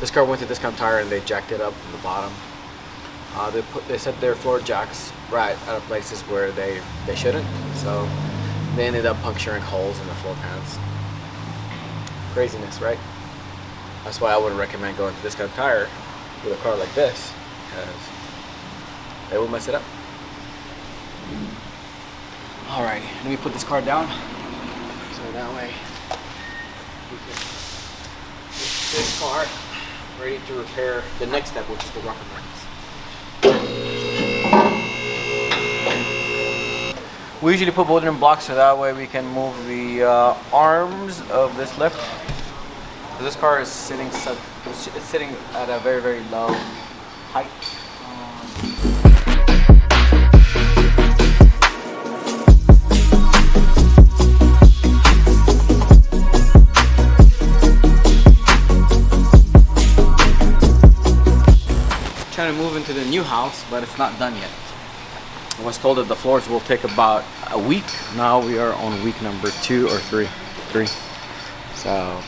This car went to Discount Tire and they jacked it up from the bottom. They set their floor jacks right out of places where they shouldn't, so they ended up puncturing holes in the floor pans. Craziness, right? That's why I wouldn't recommend going to Discount Tire with a car like this, because they will mess it up. Alrighty, let me put this car down so that way we can get this car ready to repair the next step, which is the rocker markings. We usually put both in blocks so that way we can move the arms of this lift. This car is sitting at a very, very low height. Trying to move into the new house, but it's not done yet. I was told that the floors will take about a week. Now we are on week number 2 or 3. So,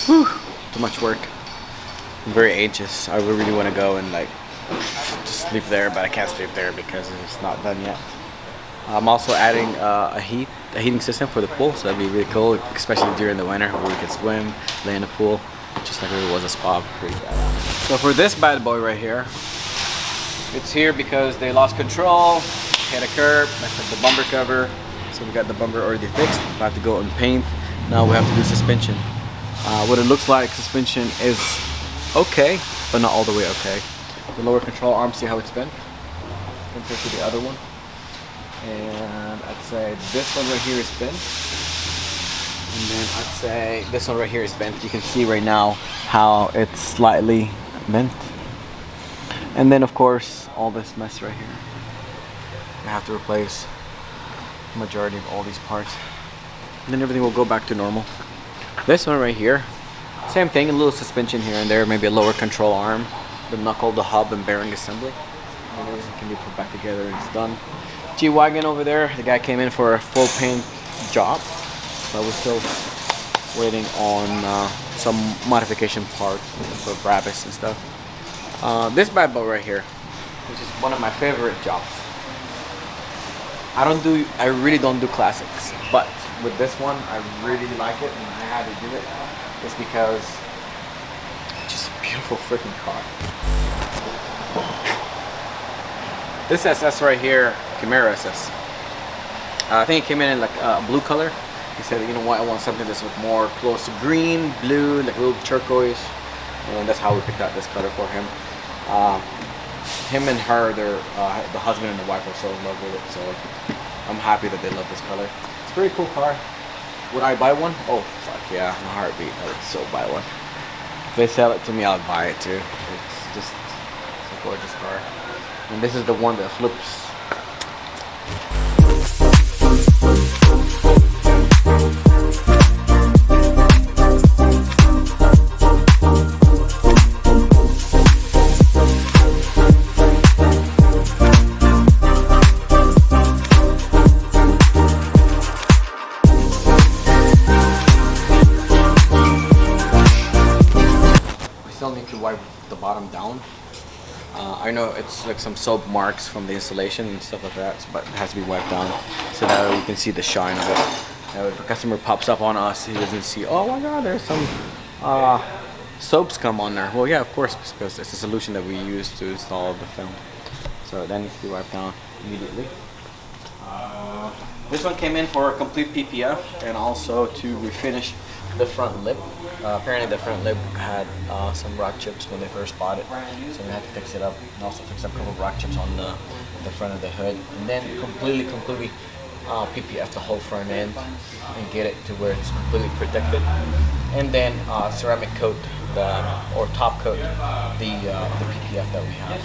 whew, too much work. I'm very anxious. I really want to go and like just sleep there, but I can't sleep there because it's not done yet. I'm also adding a heating system for the pool, so that'd be really cool, especially during the winter where we can swim, lay in the pool, just like if it was a spa. Pretty bad. So for this bad boy right here, it's here because they lost control, hit a curb, messed up the bumper cover. So we got the bumper already fixed. We have to go and paint. Now we have to do suspension. What it looks like, suspension is okay, but not all the way okay. The lower control arm, see how it's bent compared to the other one. And I'd say this one right here is bent. And then I'd say this one right here is bent. You can see right now how it's slightly bent. And then of course all this mess right here. I have to replace the majority of all these parts. And then everything will go back to normal. This one right here, same thing, a little suspension here and there, maybe a lower control arm, the knuckle, the hub and bearing assembly. And everything can be put back together and it's done. G-Wagon over there, the guy came in for a full paint job, but we're still waiting on some modification parts for Brabus and stuff. This bad boy right here, which is one of my favorite jobs. I really don't do classics, but with this one, I really like it, and I had to do it just because it's just a beautiful freaking car. This SS right here, Camaro SS. I think it came in like a blue color. He said, you know what, I want something that's more close to green, blue, like a little turquoise, and that's how we picked out this color for him. Him and her, they're the husband and the wife are so in love with it, so I'm happy that they love this color. It's a pretty cool car. Would I buy one? Oh fuck yeah, in a heartbeat, I would so buy one. If they sell it to me, I'll buy it too. It's a gorgeous car. And this is the one that flips. Wipe the bottom down. I know it's like some soap marks from the installation and stuff like that, but it has to be wiped down so that you can see the shine of it. Now if a customer pops up on us, he doesn't see, oh my god, there's some soap scum on there. Well yeah, of course, because it's a solution that we use to install the film. So that needs to be wiped down immediately. This one came in for a complete PPF and also to refinish the front lip. Apparently the front lip had some rock chips when they first bought it, so we had to fix it up and also fix up a couple of rock chips on the front of the hood, and then completely PPF the whole front end and get it to where it's completely protected, and then ceramic coat or top coat the PPF that we have.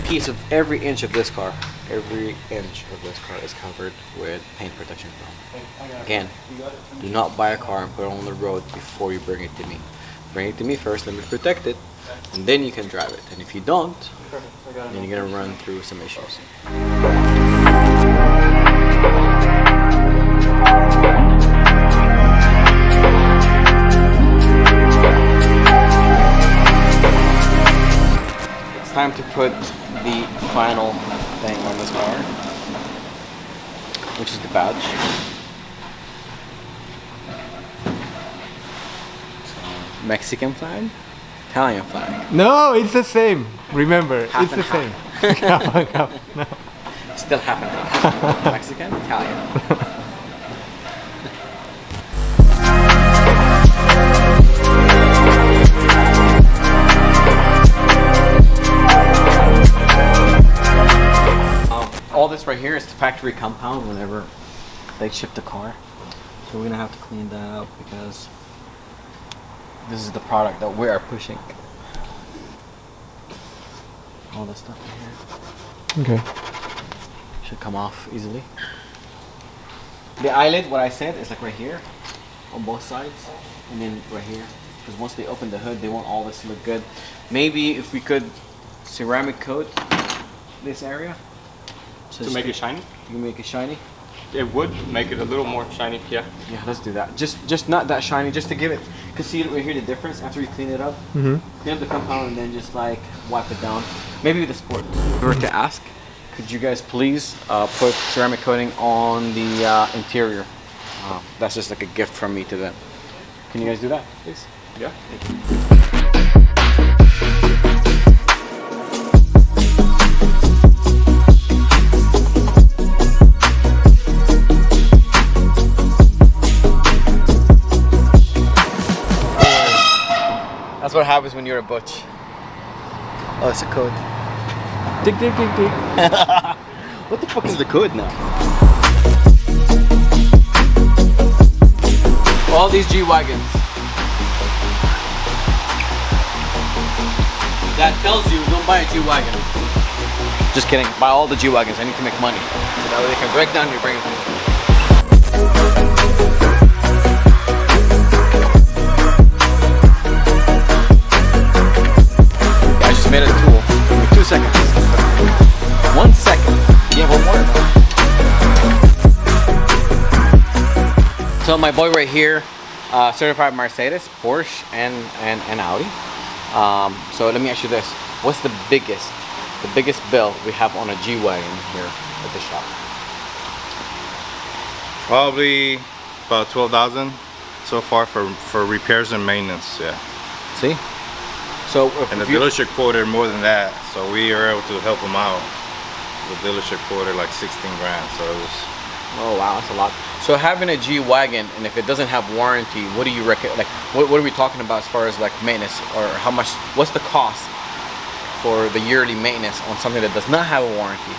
Piece of every inch of this car is covered with paint protection film. Again, do not buy a car and put it on the road before you bring it to me. Bring it to me first, let me protect it, and then you can drive it. And if you don't, then you're gonna run through some issues. put the final thing on this car, which is the badge. Mexican flag, Italian flag. No, it's the same. Remember, Half it's and the same. half. Half and half. No. Still half and half. Mexican, Italian. All this right here is the factory compound whenever they ship the car. So we're gonna have to clean that up because this is the product that we are pushing. All this stuff in here. Okay. Should come off easily. The eyelid, what I said, is like right here on both sides and then right here. Because once they open the hood, they want all this to look good. Maybe if we could ceramic coat this area. So To make it shiny? You can make it shiny? It would make it a little more shiny, yeah. Yeah, let's do that. Just not that shiny, just to give it, cause see right here the difference after you clean it up. Clean up the compound and then just like wipe it down. Maybe with the sport. If we were to ask, could you guys please put ceramic coating on the interior? That's just like a gift from me to them. Can you guys do that, please? Yeah. Thank you. That's what happens when you're a butch. Oh, it's a code. Tick, tick, tick, tick. What the fuck is the code now? All these G-Wagons. That tells you don't buy a G-Wagon. Just kidding. Buy all the G-Wagons. I need to make money. So that way they can break down your brain. Made a tool. Give me 2 seconds. 1 second. Yeah, one more. So my boy right here, certified Mercedes, Porsche, and Audi. So let me ask you this: what's the biggest bill we have on a G-Wagon here at the shop? Probably about 12,000 so far for repairs and maintenance. Yeah. See. So and the dealership quoted more than that, so we were able to help them out. The dealership quoted like 16 grand, so it was. Oh wow, that's a lot. So having a G-Wagon, and if it doesn't have warranty, what do you recommend? Like, what are we talking about as far as like maintenance, or how much? What's the cost for the yearly maintenance on something that does not have a warranty?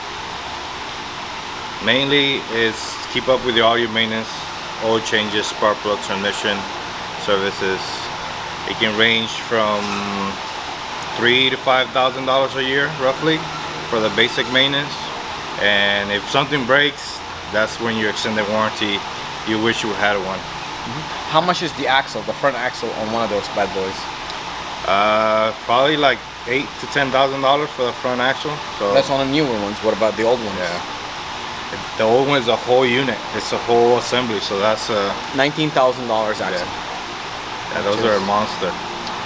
Mainly, is keep up with the audio maintenance, oil changes, spark plug, transmission services. It can range from $3,000 to $5,000 a year, roughly, for the basic maintenance. And if something breaks, that's when you extend the warranty. You wish you had one. How much is the axle, the front axle on one of those bad boys? Probably like $8,000 to $10,000 for the front axle. So that's on the newer ones. What about the old ones? Yeah, the old one is a whole unit. It's a whole assembly. So that's $19,000 axle. Yeah, those are a monster.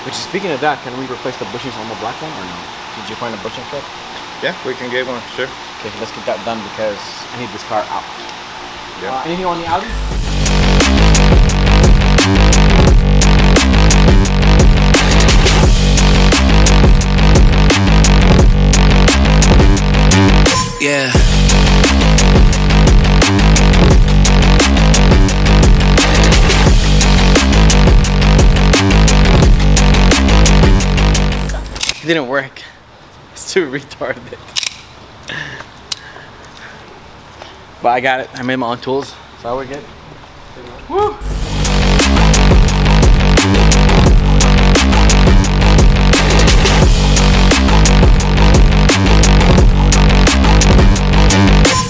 Which is, speaking of that, can we replace the bushings on the black one or no? Did you find a bushing kit? Yeah, we can get one, sure. Okay, let's get that done because I need this car out. Yeah. Anything on the Audi? Yeah. It didn't work. It's too retarded. But I got it. I made my own tools, so we're good. Woo!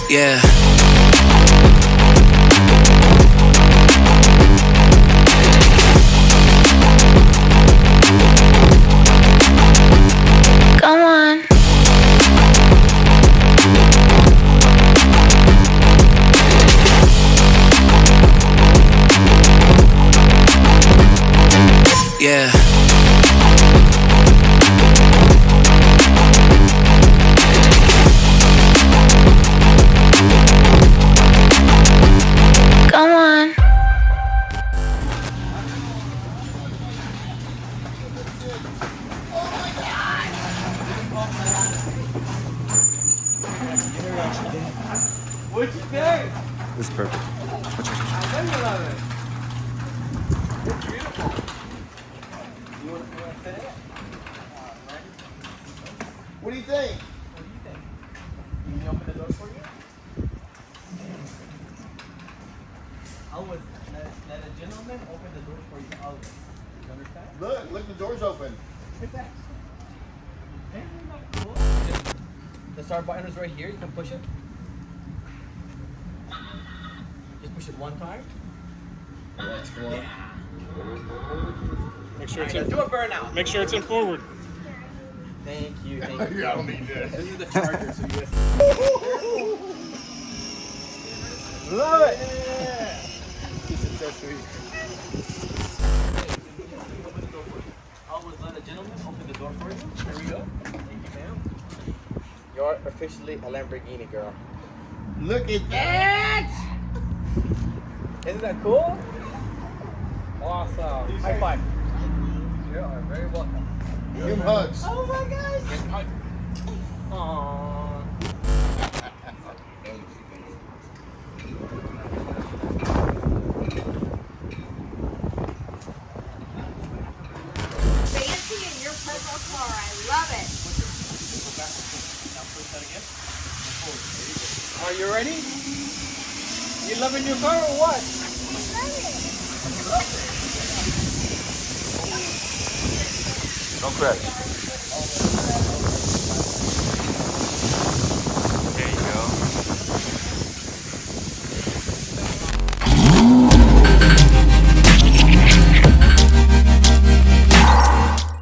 Yeah. Come on. Yeah. What you think? This is perfect. I know you love it. It's beautiful. You want to fit it? What do you think? What do you think? You need me to open the door for you? Always let a gentleman open the door for you. Always. You understand? Look, the door's open. Look at that. Isn't that cool? The start button is right here. You can push it. Just push it one time. Let's go. Yeah. Make sure it's Let's in. do a burnout. Make sure it's in forward. Thank you. Thank you. I don't need this. This is the charger, so you guys. Love it. This is so sweet. Always let a gentleman open the door for you. Here we go. Thank you, ma'am. You're officially a Lamborghini girl. Look at that! Isn't that cool? Awesome. High five. You are very welcome. Give him hugs. Oh my gosh. Aww. Fancy in your purple car. I love it. Are you ready? You loving your car or what? Don't crash.